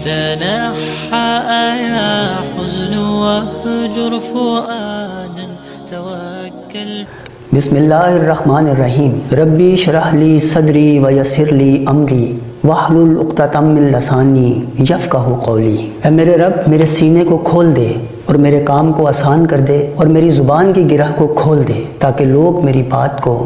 تنحى يا حزن واهجر فؤادا توكل. بسم اللہ الرحمن الرحیم. ربی اشرح لی صدری ویسر لی امری واحلل عقدۃ من لسانی یفقہوا قولی. اے میرے رب، میرے سینے کو کھول دے اور میرے کام کو آسان کر دے اور میری زبان کی گرہ کو کھول دے تاکہ لوگ میری بات کو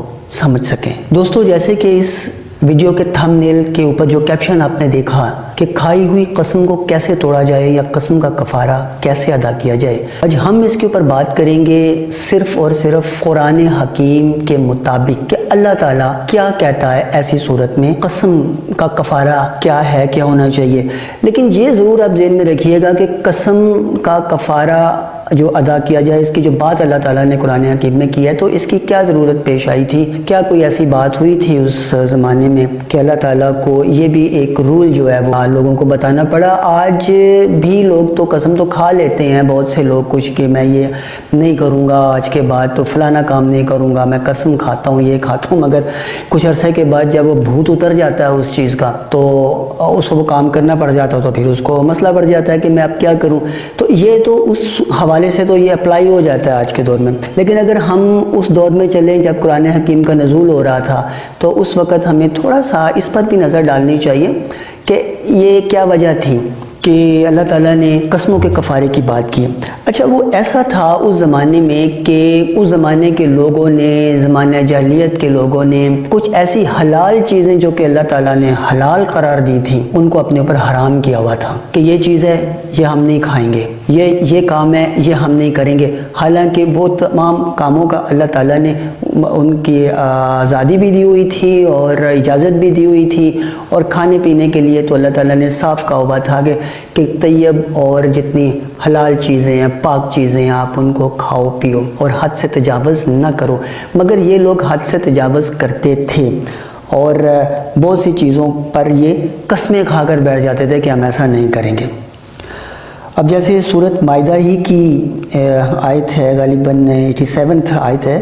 سمجھ سکیں. دوستو، جیسے کہ اس ویڈیو کے تھم نیل کے اوپر جو کیپشن آپ نے دیکھا کہ کھائی ہوئی قسم کو کیسے توڑا جائے یا قسم کا کفارہ کیسے ادا کیا جائے، آج ہم اس کے اوپر بات کریں گے صرف اور صرف قرآن حکیم کے مطابق کہ اللہ تعالیٰ کیا کہتا ہے ایسی صورت میں قسم کا کفارہ کیا ہے، کیا ہونا چاہیے. لیکن یہ ضرور آپ ذہن میں رکھیے گا کہ قسم کا کفارہ جو ادا کیا جائے، اس کی جو بات اللہ تعالیٰ نے قرآن حکیم میں کی ہے، تو اس کی کیا ضرورت پیش آئی تھی؟ کیا کوئی ایسی بات ہوئی تھی اس زمانے میں کہ اللہ تعالیٰ کو یہ بھی ایک رول جو ہے وہ لوگوں کو بتانا پڑا؟ آج بھی لوگ تو قسم تو کھا لیتے ہیں، بہت سے لوگ کچھ کہ میں یہ نہیں کروں گا آج کے بعد، تو فلانا کام نہیں کروں گا، میں قسم کھاتا ہوں، یہ کھاتا ہوں، مگر کچھ عرصے کے بعد جب وہ بھوت اتر جاتا ہے اس چیز کا تو اس کو وہ کام کرنا پڑ جاتا ہے، تو پھر اس کو مسئلہ پڑ جاتا ہے کہ میں اب کیا کروں. تو یہ تو اس حوالے سے تو یہ اپلائی ہو جاتا ہے آج کے دور میں. لیکن اگر ہم اس دور میں چلیں جب قرآن حکیم کا نزول ہو رہا تھا، تو اس وقت ہمیں تھوڑا سا اس پر بھی نظر ڈالنی چاہیے کہ یہ کیا وجہ تھی کہ اللہ تعالیٰ نے قسموں کے کفارے کی بات کی. اچھا، وہ ایسا تھا اس زمانے میں کہ اس زمانے کے لوگوں نے، زمانہ جاہلیت کے لوگوں نے کچھ ایسی حلال چیزیں جو کہ اللہ تعالیٰ نے حلال قرار دی تھی، ان کو اپنے اوپر حرام کیا ہوا تھا کہ یہ چیز ہے، یہ ہم نہیں کھائیں گے، یہ کام ہے، یہ ہم نہیں کریں گے. حالانکہ وہ تمام کاموں کا اللہ تعالیٰ نے ان کی آزادی بھی دی ہوئی تھی اور اجازت بھی دی ہوئی تھی، اور کھانے پینے کے لیے تو اللہ تعالیٰ نے صاف کہا ہوا تھا کہ طیب اور جتنی حلال چیزیں ہیں، پاک چیزیں ہیں، آپ ان کو کھاؤ پیو اور حد سے تجاوز نہ کرو. مگر یہ لوگ حد سے تجاوز کرتے تھے اور بہت سی چیزوں پر یہ قسمیں کھا کر بیٹھ جاتے تھے کہ ہم ایسا نہیں کریں گے. اب جیسے سورۃ مائدہ ہی کی آیت ہے، غالباً 87 آیت ہے،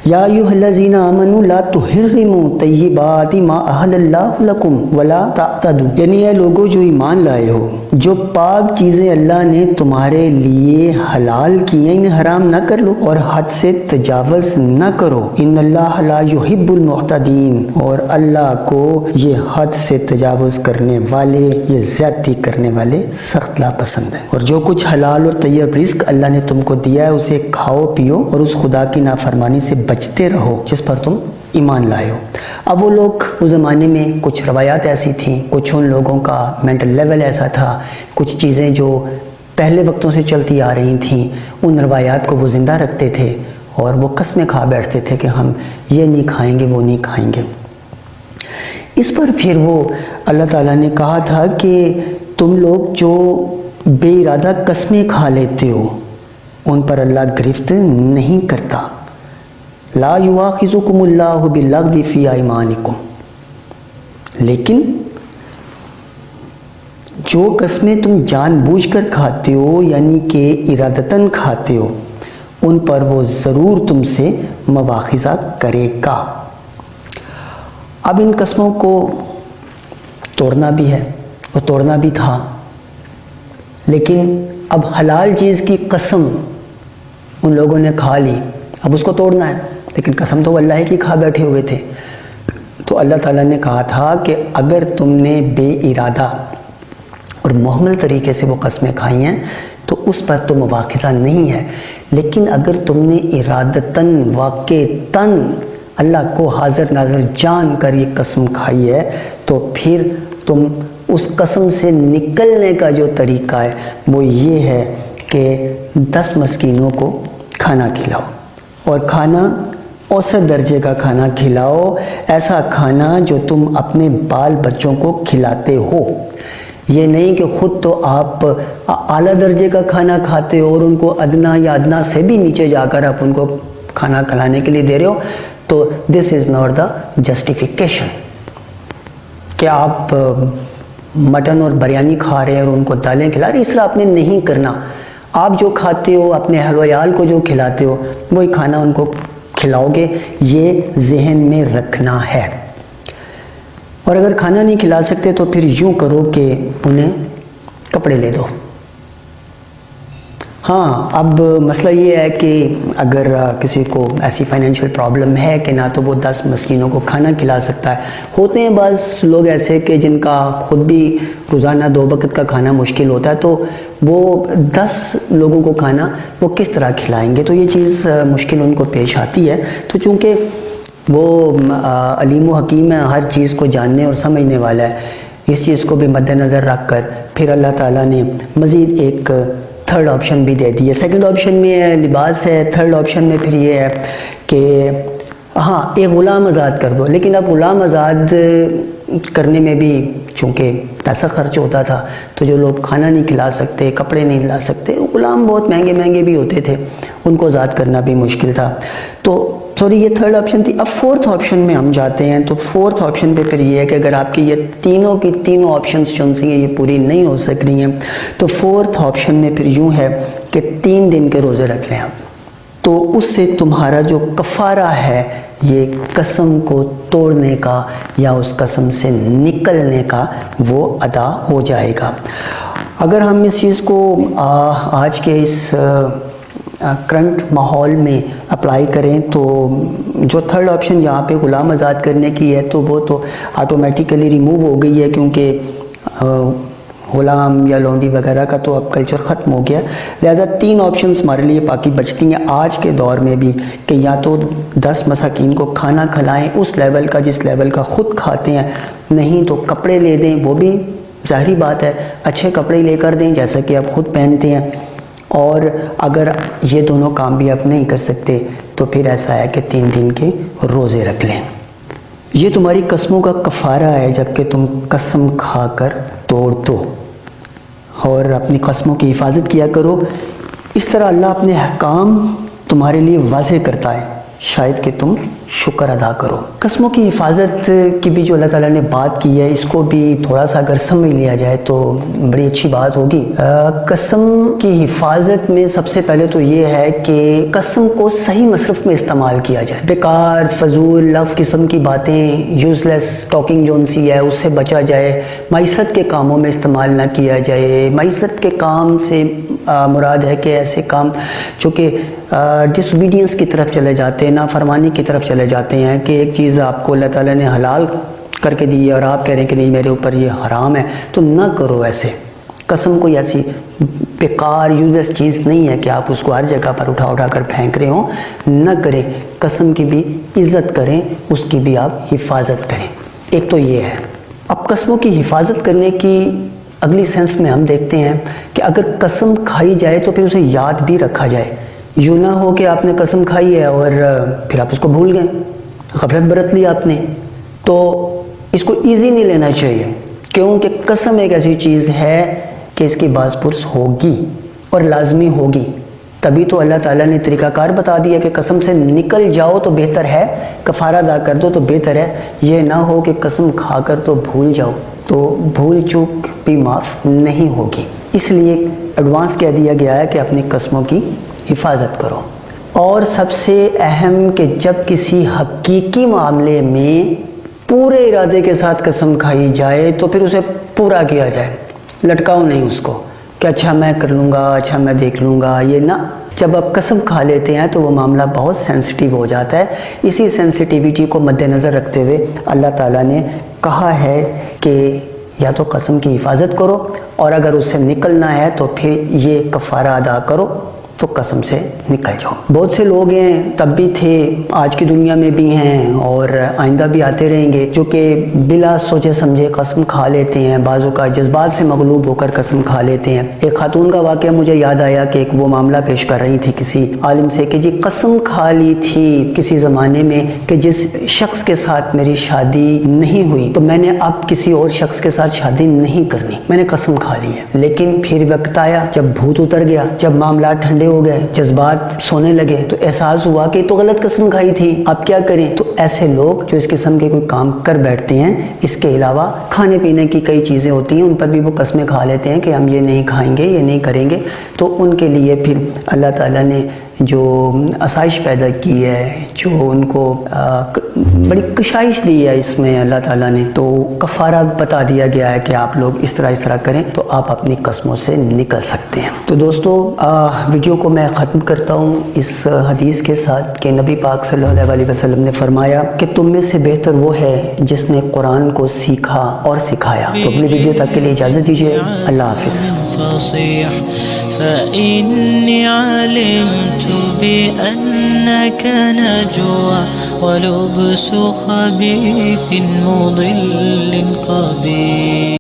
یا ایھا الذین آمنوا لا تحرموا طیبات ما احل اللہ لکم ولا تعتدوا. یعنی اے لوگو جو ایمان لائے ہو، جو پاک چیزیں اللہ نے تمہارے لیے حلال کی ہیں انہیں حرام نہ کر لو اور حد سے تجاوز نہ کرو. ان اللہ لا یحب المعتدین. اور اللہ کو یہ حد سے تجاوز کرنے والے، یہ زیادتی کرنے والے سخت ناپسند ہیں. اور جو کچھ حلال اور طیب رزق اللہ نے تم کو دیا ہے اسے کھاؤ پیو اور اس خدا کی نافرمانی سے بچتے رہو جس پر تم ایمان لائے ہو. اب وہ لوگ اس زمانے میں کچھ روایات ایسی تھیں، کچھ ان لوگوں کا مینٹل لیول ایسا تھا، کچھ چیزیں جو پہلے وقتوں سے چلتی آ رہی تھیں ان روایات کو وہ زندہ رکھتے تھے اور وہ قسمیں کھا بیٹھتے تھے کہ ہم یہ نہیں کھائیں گے، وہ نہیں کھائیں گے. اس پر پھر وہ اللہ تعالیٰ نے کہا تھا کہ تم لوگ جو بے ارادہ قسمیں کھا لیتے ہو ان پر اللہ گرفت نہیں کرتا. لا یؤاخذکم اللہ باللغو فی ایمانکم. لیکن جو قسمیں تم جان بوجھ کر کھاتے ہو یعنی کہ ارادتاً کھاتے ہو، ان پر وہ ضرور تم سے مواخذہ کرے گا. اب ان قسموں کو توڑنا بھی ہے، وہ توڑنا بھی تھا، لیکن اب حلال چیز کی قسم ان لوگوں نے کھا لی، اب اس کو توڑنا ہے، لیکن قسم تو اللہ کی کھا بیٹھے ہوئے تھے. تو اللہ تعالیٰ نے کہا تھا کہ اگر تم نے بے ارادہ اور محمل طریقے سے وہ قسمیں کھائی ہیں تو اس پر تو مواخذہ نہیں ہے، لیکن اگر تم نے ارادتاً واقعتاً اللہ کو حاضر ناظر جان کر یہ قسم کھائی ہے تو پھر تم اس قسم سے نکلنے کا جو طریقہ ہے وہ یہ ہے کہ 10 مسکینوں کو کھانا کھلاؤ، اور کھانا اوسط درجے کا کھانا کھلاؤ، ایسا کھانا جو تم اپنے بال بچوں کو کھلاتے ہو. یہ نہیں کہ خود تو آپ اعلیٰ درجے کا کھانا کھاتے ہو اور ان کو ادنا یا ادنا سے بھی نیچے جا کر آپ ان کو کھانا کھلانے کے لیے دے رہے ہو. تو دس از ناٹ دا جسٹیفیکیشن کہ آپ مٹن اور بریانی کھا رہے ہیں اور ان کو دالیں کھلا رہے. اس طرح آپ نے نہیں کرنا. آپ جو کھاتے ہو، اپنے اہل و عیال کو جو کھلاتے ہو وہی کھانا ان کو کھلاؤ گے، یہ ذہن میں رکھنا ہے. اور اگر کھانا نہیں کھلا سکتے تو پھر یوں کرو کہ انہیں کپڑے لے دو۔ ہاں اب مسئلہ یہ ہے کہ اگر کسی کو ایسی فائنینشیل پرابلم ہے کہ نہ تو وہ 10 مسکینوں کو کھانا کھلا سکتا ہے، ہوتے ہیں بعض لوگ ایسے کہ جن کا خود بھی روزانہ 2 وقت کا کھانا مشکل ہوتا ہے، تو وہ 10 لوگوں کو کھانا وہ کس طرح کھلائیں گے، تو یہ چیز مشکل ان کو پیش آتی ہے۔ تو چونکہ وہ علیم و حکیم ہے، ہر چیز کو جاننے اور سمجھنے والا ہے، اس چیز کو بھی مد نظر رکھ کر پھر اللہ تعالیٰ نے مزید ایک تھرڈ آپشن بھی دے دی ہے۔ سیکنڈ آپشن میں ہے لباس ہے، تھرڈ آپشن میں پھر یہ ہے کہ ہاں ایک غلام آزاد کر دو، لیکن اب غلام آزاد کرنے میں بھی چونکہ پیسہ خرچ ہوتا تھا، تو جو لوگ کھانا نہیں کھلا سکتے، کپڑے نہیں دلا سکتے، غلام بہت مہنگے مہنگے بھی ہوتے تھے، ان کو آزاد کرنا بھی مشکل تھا۔ تو سوری یہ تھرڈ آپشن تھی۔ اب فورتھ آپشن میں ہم جاتے ہیں، تو فورتھ آپشن پہ پھر یہ ہے کہ اگر آپ کی یہ تینوں کی تینوں آپشنز جو ہیں یہ پوری نہیں ہو سک رہی ہیں، تو فورتھ آپشن میں پھر یوں ہے کہ 3 دن کے روزے رکھ لیں آپ، تو اس سے تمہارا جو کفارہ ہے یہ قسم کو توڑنے کا یا اس قسم سے نکلنے کا وہ ادا ہو جائے گا۔ اگر ہم اس چیز کو آج کے اس کرنٹ ماحول میں اپلائی کریں تو جو تھرڈ آپشن جہاں پہ غلام آزاد کرنے کی ہے تو وہ تو آٹومیٹیکلی ریموو ہو گئی ہے، کیونکہ غلام یا لونڈی وغیرہ کا تو اب کلچر ختم ہو گیا، لہٰذا 3 آپشنز ہمارے لیے باقی بچتی ہیں آج کے دور میں بھی، کہ یا تو 10 مساکین کو کھانا کھلائیں اس لیول کا جس لیول کا خود کھاتے ہیں، نہیں تو کپڑے لے دیں، وہ بھی ظاہری بات ہے اچھے کپڑے لے کر دیں جیسا کہ آپ خود پہنتے ہیں، اور اگر یہ دونوں کام بھی آپ نہیں کر سکتے تو پھر ایسا ہے کہ 3 دن کے روزے رکھ لیں۔ یہ تمہاری قسموں کا کفارہ ہے جب کہ تم قسم کھا کر توڑ دو، اور اپنی قسموں کی حفاظت کیا کرو، اس طرح اللہ اپنے احکام تمہارے لیے واضح کرتا ہے، شاید کہ تم شکر ادا کرو۔ قسموں کی حفاظت کی بھی جو اللہ تعالیٰ نے بات کی ہے، اس کو بھی تھوڑا سا اگر سمجھ لیا جائے تو بڑی اچھی بات ہوگی۔ قسم کی حفاظت میں سب سے پہلے تو یہ ہے کہ قسم کو صحیح مصرف میں استعمال کیا جائے، بیکار فضول لف قسم کی باتیں، یوز لیس ٹاکنگ جو سی ہے اس سے بچا جائے، معیشت کے کاموں میں استعمال نہ کیا جائے۔ معیشت کے کام سے مراد ہے کہ ایسے کام جو کہ ڈس اوبیڈینس کی طرف چلے جاتے ہیں، نافرمانی کی طرف چلے جاتے ہیں، کہ ایک چیز آپ کو اللہ تعالیٰ نے حلال کر کے دی ہے اور آپ کہہ رہے ہیں کہ نہیں میرے اوپر یہ حرام ہے، تو نہ کرو ایسے۔ قسم کوئی ایسی بیکار یوزلیس چیز نہیں ہے کہ آپ اس کو ہر جگہ پر اٹھا کر پھینک رہے ہوں، نہ کریں۔ قسم کی بھی عزت کریں، اس کی بھی آپ حفاظت کریں۔ ایک تو یہ ہے۔ اب قسموں کی حفاظت کرنے کی اگلی سینس میں ہم دیکھتے ہیں کہ اگر قسم کھائی جائے تو پھر اسے یاد بھی رکھا جائے، یوں نہ ہو کہ آپ نے قسم کھائی ہے اور پھر آپ اس کو بھول گئے، غفلت برت لی آپ نے، تو اس کو ایزی نہیں لینا چاہیے، کیونکہ قسم ایک ایسی چیز ہے کہ اس کی باز پرس ہوگی اور لازمی ہوگی، تبھی تو اللہ تعالیٰ نے طریقہ کار بتا دیا کہ قسم سے نکل جاؤ تو بہتر ہے، کفارہ ادا کر دو تو بہتر ہے، یہ نہ ہو کہ قسم کھا کر تو بھول جاؤ، تو بھول چوک بھی معاف نہیں ہوگی۔ اس لیے ایڈوانس کہہ دیا گیا ہے کہ اپنی قسموں کی حفاظت کرو۔ اور سب سے اہم کہ جب کسی حقیقی معاملے میں پورے ارادے کے ساتھ قسم کھائی جائے تو پھر اسے پورا کیا جائے، لٹکاؤ نہیں اس کو کہ اچھا میں کر لوں گا، اچھا میں دیکھ لوں گا، یہ نہ۔ جب آپ قسم کھا لیتے ہیں تو وہ معاملہ بہت سینسٹیو ہو جاتا ہے۔ اسی سینسٹیوٹی کو مد نظر رکھتے ہوئے اللہ تعالیٰ نے کہا ہے کہ یا تو قسم کی حفاظت کرو، اور اگر اس سے نکلنا ہے تو پھر یہ کفارہ ادا کرو، تو قسم سے نکل جاؤ۔ بہت سے لوگ ہیں، تب بھی تھے، آج کی دنیا میں بھی ہیں اور آئندہ بھی آتے رہیں گے، جو کہ بلا سوچے سمجھے قسم کھا لیتے ہیں، بعضوں کا جذبات سے مغلوب ہو کر قسم کھا لیتے ہیں۔ ایک خاتون کا واقعہ مجھے یاد آیا کہ ایک وہ معاملہ پیش کر رہی تھی کسی عالم سے کہ جی قسم کھا لی تھی کسی زمانے میں کہ جس شخص کے ساتھ میری شادی نہیں ہوئی تو میں نے اب کسی اور شخص کے ساتھ شادی نہیں کرنی، میں نے قسم کھا لی ہے۔ لیکن پھر وقت آیا جب بھوت اتر گیا، جب معاملات ٹھنڈے ہو گئے، جذبات سونے لگے، تو احساس ہوا کہ تو غلط قسم کھائی تھی، اب کیا کریں؟ تو ایسے لوگ جو اس قسم کے کوئی کام کر بیٹھتے ہیں، اس کے علاوہ کھانے پینے کی کئی چیزیں ہوتی ہیں، ان پر بھی وہ قسمیں کھا لیتے ہیں کہ ہم یہ نہیں کھائیں گے، یہ نہیں کریں گے، تو ان کے لیے پھر اللہ تعالیٰ نے جو آسائش پیدا کی ہے، جو ان کو بڑی کشائش دی ہے اس میں اللہ تعالیٰ نے، تو کفارہ بتا دیا گیا ہے کہ آپ لوگ اس طرح کریں تو آپ اپنی قسموں سے نکل سکتے ہیں۔ تو دوستو ویڈیو کو میں ختم کرتا ہوں اس حدیث کے ساتھ کہ نبی پاک صلی اللہ علیہ وسلم نے فرمایا کہ تم میں سے بہتر وہ ہے جس نے قرآن کو سیکھا اور سکھایا۔ تو اپنی ویڈیو تک کے لیے اجازت دیجیے، اللہ حافظ۔ فإني علمت بأنك نجوى ولبس خبيث مضل قبيح